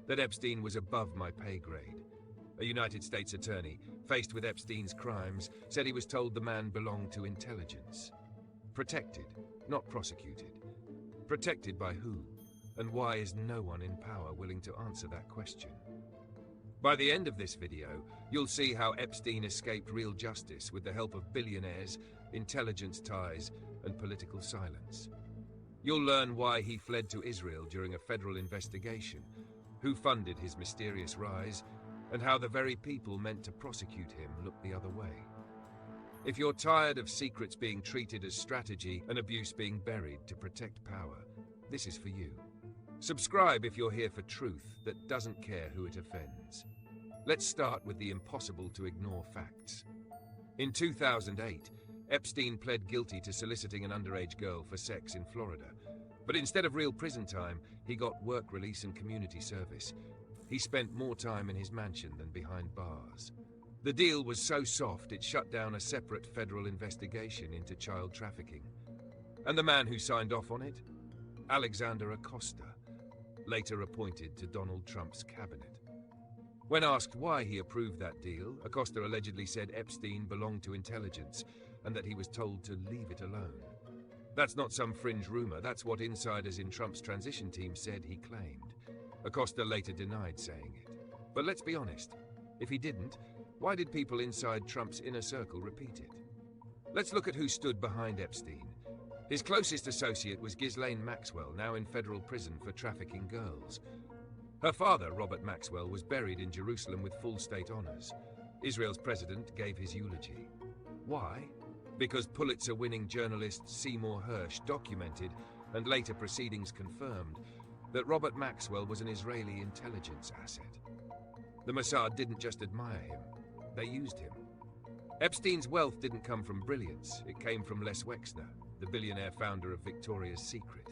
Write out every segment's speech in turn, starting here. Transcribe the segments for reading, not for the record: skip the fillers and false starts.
that Epstein was above my pay grade. A United States attorney, faced with Epstein's crimes, said he was told the man belonged to intelligence. Protected, not prosecuted. Protected by who? And why is no one in power willing to answer that question? By the end of this video, you'll see how Epstein escaped real justice with the help of billionaires, intelligence ties, and political silence. You'll learn why he fled to Israel during a federal investigation, who funded his mysterious rise, and how the very people meant to prosecute him looked the other way. If you're tired of secrets being treated as strategy and abuse being buried to protect power, this is for you. Subscribe if you're here for truth that doesn't care who it offends. Let's start with the impossible to ignore facts. In 2008, Epstein pled guilty to soliciting an underage girl for sex in Florida. But instead of real prison time, he got work release and community service. He spent more time in his mansion than behind bars. The deal was so soft it shut down a separate federal investigation into child trafficking. And the man who signed off on it? Alexander Acosta, later appointed to Donald Trump's cabinet. When asked why he approved that deal, Acosta allegedly said Epstein belonged to intelligence and that he was told to leave it alone. That's not some fringe rumor, that's what insiders in Trump's transition team said he claimed. Acosta later denied saying it. But let's be honest, if he didn't, why did people inside Trump's inner circle repeat it? Let's look at who stood behind Epstein. His closest associate was Ghislaine Maxwell, now in federal prison for trafficking girls. Her father, Robert Maxwell, was buried in Jerusalem with full state honors. Israel's president gave his eulogy. Why? Because Pulitzer-winning journalist Seymour Hersh documented, and later proceedings confirmed, that Robert Maxwell was an Israeli intelligence asset. The Mossad didn't just admire him, they used him. Epstein's wealth didn't come from brilliance, it came from Les Wexner, the billionaire founder of Victoria's Secret.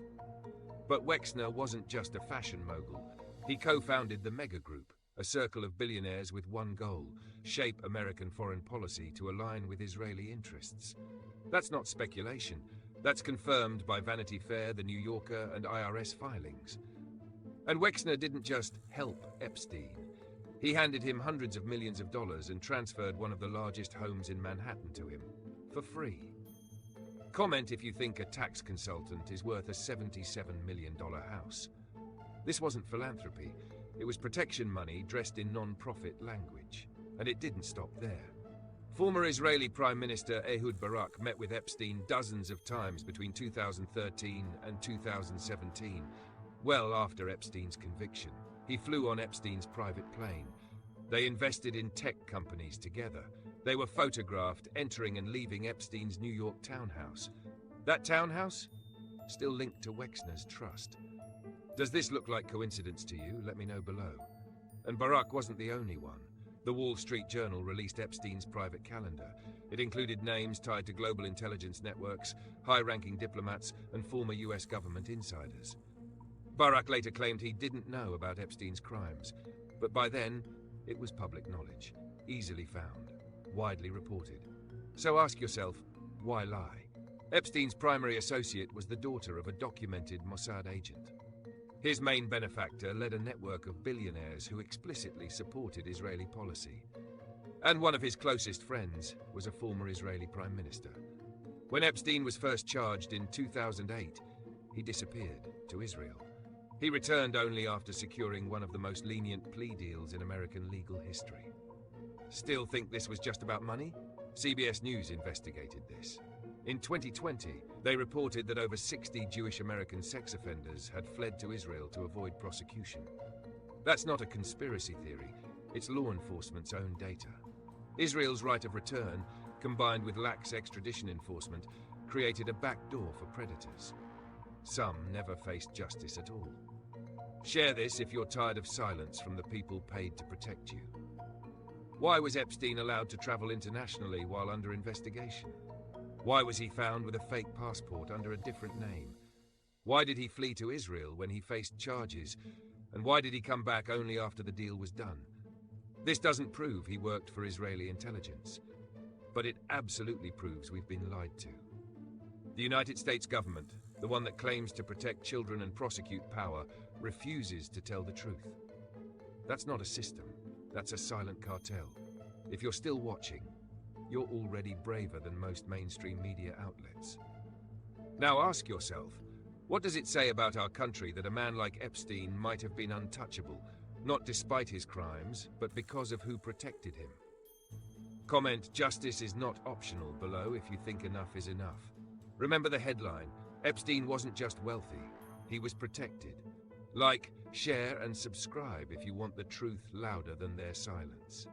But Wexner wasn't just a fashion mogul. He co-founded the Mega Group, a circle of billionaires with one goal: shape American foreign policy to align with Israeli interests. That's not speculation. That's confirmed by Vanity Fair, The New Yorker, and IRS filings. And Wexner didn't just help Epstein. He handed him hundreds of millions of dollars and transferred one of the largest homes in Manhattan to him, for free. Comment if you think a tax consultant is worth a $77 million house. This wasn't philanthropy. It was protection money dressed in non-profit language. And it didn't stop there. Former Israeli Prime Minister Ehud Barak met with Epstein dozens of times between 2013 and 2017, well after Epstein's conviction. He flew on Epstein's private plane. They invested in tech companies together. They were photographed entering and leaving Epstein's New York townhouse. That townhouse? Still linked to Wexner's trust. Does this look like coincidence to you? Let me know below. And Barak wasn't the only one. The Wall Street Journal released Epstein's private calendar. It included names tied to global intelligence networks, high-ranking diplomats, and former US government insiders. Barak later claimed he didn't know about Epstein's crimes, but by then, it was public knowledge, easily found, widely reported. So ask yourself, why lie? Epstein's primary associate was the daughter of a documented Mossad agent. His main benefactor led a network of billionaires who explicitly supported Israeli policy. And one of his closest friends was a former Israeli prime minister. When Epstein was first charged in 2008, he disappeared to Israel. He returned only after securing one of the most lenient plea deals in American legal history. Still think this was just about money? CBS News investigated this. In 2020, they reported that over 60 Jewish American sex offenders had fled to Israel to avoid prosecution. That's not a conspiracy theory, it's law enforcement's own data. Israel's right of return, combined with lax extradition enforcement, created a backdoor for predators. Some never faced justice at all. Share this if you're tired of silence from the people paid to protect you. Why was Epstein allowed to travel internationally while under investigation? Why was he found with a fake passport under a different name? Why did he flee to Israel when he faced charges? And why did he come back only after the deal was done? This doesn't prove he worked for Israeli intelligence, but it absolutely proves we've been lied to. The United States government, the one that claims to protect children and prosecute power, refuses to tell the truth. That's not a system. That's a silent cartel. If you're still watching, you're already braver than most mainstream media outlets. Now ask yourself, what does it say about our country that a man like Epstein might have been untouchable, not despite his crimes, but because of who protected him? Comment "Justice is not optional" below if you think enough is enough. Remember the headline: Epstein wasn't just wealthy, he was protected. Like, share and subscribe if you want the truth louder than their silence.